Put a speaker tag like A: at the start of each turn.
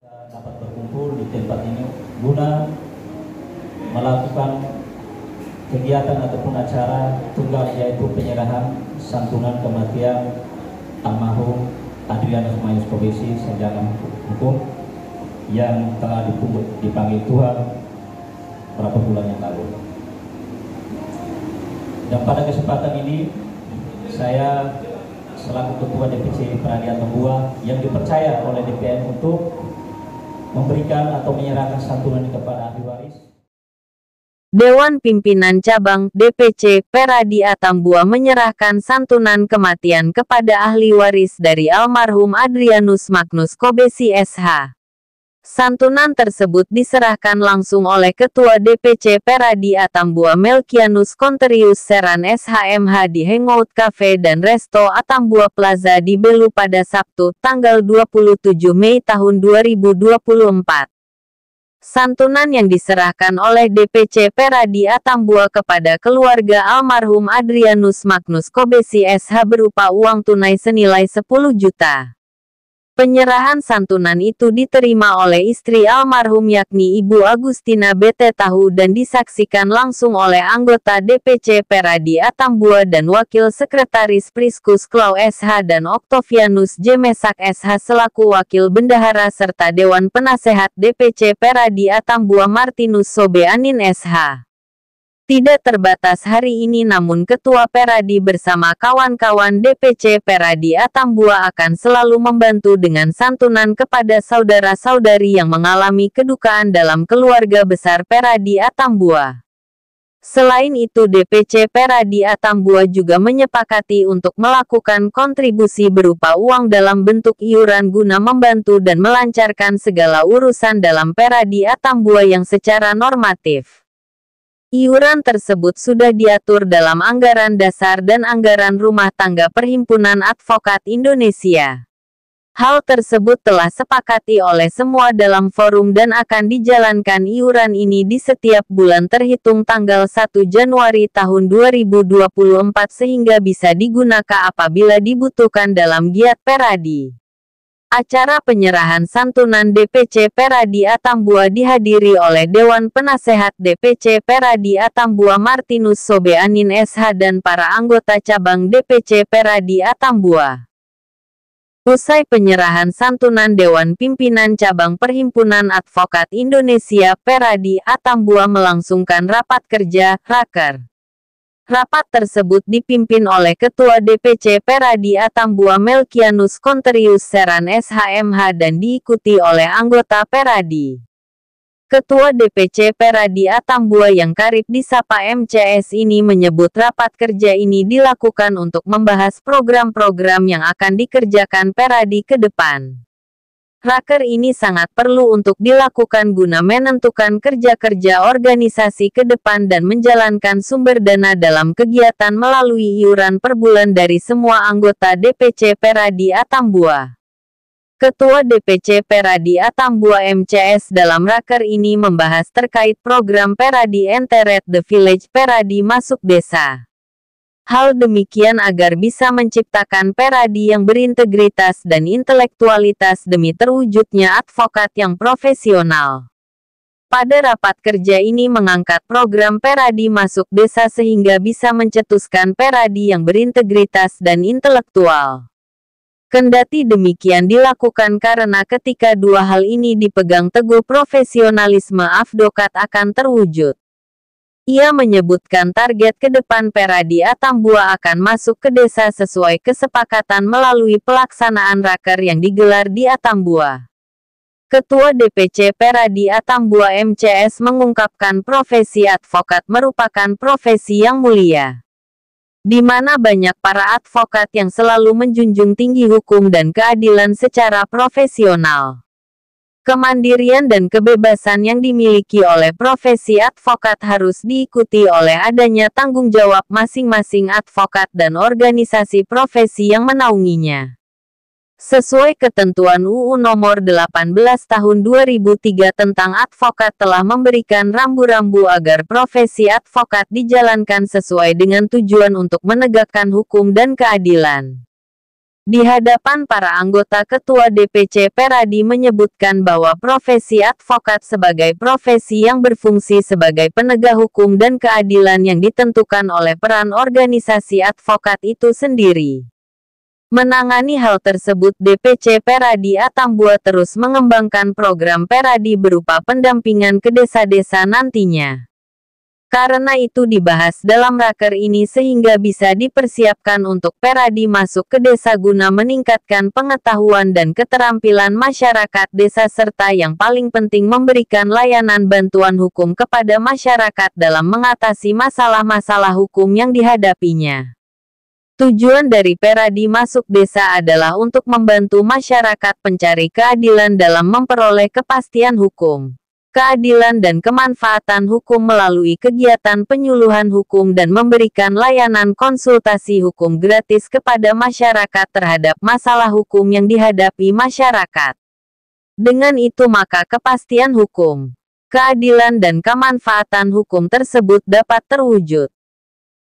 A: dapat berkumpul di tempat ini guna melakukan kegiatan ataupun acara tunggal, yaitu penyerahan santunan kematian almarhum Adrianus Mayus Kobesi, sarjana hukum yang telah dipanggil Tuhan beberapa bulan yang lalu. Dan pada kesempatan ini saya selaku Ketua DPC Peradi Atambua yang dipercaya oleh DPN untuk memberikan atau menyerahkan santunan kepada ahli waris.
B: Dewan Pimpinan Cabang DPC Peradi Atambua menyerahkan santunan kematian kepada ahli waris dari almarhum Adrianus Magnus Kobesi SH. Santunan tersebut diserahkan langsung oleh Ketua DPC Peradi Atambua Melkianus Konterius Seran SHMH di Hangout Cafe dan Resto Atambua Plaza di Belu pada Sabtu, tanggal 27 Mei tahun 2024. Santunan yang diserahkan oleh DPC Peradi Atambua kepada keluarga almarhum Adrianus Magnus Kobesi SH berupa uang tunai senilai 10 juta. Penyerahan santunan itu diterima oleh istri almarhum yakni Ibu Agustina BT Tahu dan disaksikan langsung oleh anggota DPC Peradi Atambua dan Wakil Sekretaris Priskus Klau SH dan Oktovianus J. Mesak SH selaku Wakil Bendahara serta Dewan Penasehat DPC Peradi Atambua Martinus Sobe Anin SH. Tidak terbatas hari ini, namun Ketua Peradi bersama kawan-kawan DPC Peradi Atambua akan selalu membantu dengan santunan kepada saudara-saudari yang mengalami kedukaan dalam keluarga besar Peradi Atambua. Selain itu, DPC Peradi Atambua juga menyepakati untuk melakukan kontribusi berupa uang dalam bentuk iuran guna membantu dan melancarkan segala urusan dalam Peradi Atambua yang secara normatif. Iuran tersebut sudah diatur dalam anggaran dasar dan anggaran rumah tangga Perhimpunan Advokat Indonesia. Hal tersebut telah sepakati oleh semua dalam forum dan akan dijalankan iuran ini di setiap bulan terhitung tanggal 1 Januari tahun 2024 sehingga bisa digunakan apabila dibutuhkan dalam giat Peradi. Acara penyerahan santunan DPC Peradi Atambua dihadiri oleh Dewan Penasehat DPC Peradi Atambua Martinus Sobe Anin SH dan para anggota cabang DPC Peradi Atambua. Usai penyerahan santunan, Dewan Pimpinan Cabang Perhimpunan Advokat Indonesia Peradi Atambua melangsungkan rapat kerja Raker. Rapat tersebut dipimpin oleh Ketua DPC Peradi Atambua Melkianus Konterius Seran SHMH dan diikuti oleh anggota Peradi. Ketua DPC Peradi Atambua yang karib disapa MCS ini menyebut rapat kerja ini dilakukan untuk membahas program-program yang akan dikerjakan Peradi ke depan. Raker ini sangat perlu untuk dilakukan guna menentukan kerja-kerja organisasi ke depan dan menjalankan sumber dana dalam kegiatan melalui iuran per bulan dari semua anggota DPC Peradi Atambua. Ketua DPC Peradi Atambua MCS dalam Raker ini membahas terkait program Peradi Enteret The Village Peradi Masuk Desa. Hal demikian agar bisa menciptakan Peradi yang berintegritas dan intelektualitas demi terwujudnya advokat yang profesional. Pada rapat kerja ini mengangkat program Peradi Masuk Desa sehingga bisa mencetuskan Peradi yang berintegritas dan intelektual. Kendati demikian dilakukan karena ketika dua hal ini dipegang teguh, profesionalisme advokat akan terwujud. Ia menyebutkan target ke depan Peradi Atambua akan masuk ke desa sesuai kesepakatan melalui pelaksanaan raker yang digelar di Atambua. Ketua DPC Peradi Atambua MCS mengungkapkan profesi advokat merupakan profesi yang mulia, di mana banyak para advokat yang selalu menjunjung tinggi hukum dan keadilan secara profesional. Kemandirian dan kebebasan yang dimiliki oleh profesi advokat harus diikuti oleh adanya tanggung jawab masing-masing advokat dan organisasi profesi yang menaunginya. Sesuai ketentuan UU Nomor 18 Tahun 2003 tentang advokat telah memberikan rambu-rambu agar profesi advokat dijalankan sesuai dengan tujuan untuk menegakkan hukum dan keadilan. Di hadapan para anggota, Ketua DPC Peradi menyebutkan bahwa profesi advokat sebagai profesi yang berfungsi sebagai penegak hukum dan keadilan yang ditentukan oleh peran organisasi advokat itu sendiri. Menangani hal tersebut, DPC Peradi Atambua terus mengembangkan program Peradi berupa pendampingan ke desa-desa nantinya. Karena itu dibahas dalam raker ini sehingga bisa dipersiapkan untuk Peradi masuk ke desa guna meningkatkan pengetahuan dan keterampilan masyarakat desa serta yang paling penting memberikan layanan bantuan hukum kepada masyarakat dalam mengatasi masalah-masalah hukum yang dihadapinya. Tujuan dari Peradi masuk desa adalah untuk membantu masyarakat pencari keadilan dalam memperoleh kepastian hukum, keadilan dan kemanfaatan hukum melalui kegiatan penyuluhan hukum dan memberikan layanan konsultasi hukum gratis kepada masyarakat terhadap masalah hukum yang dihadapi masyarakat. Dengan itu maka kepastian hukum, keadilan dan kemanfaatan hukum tersebut dapat terwujud.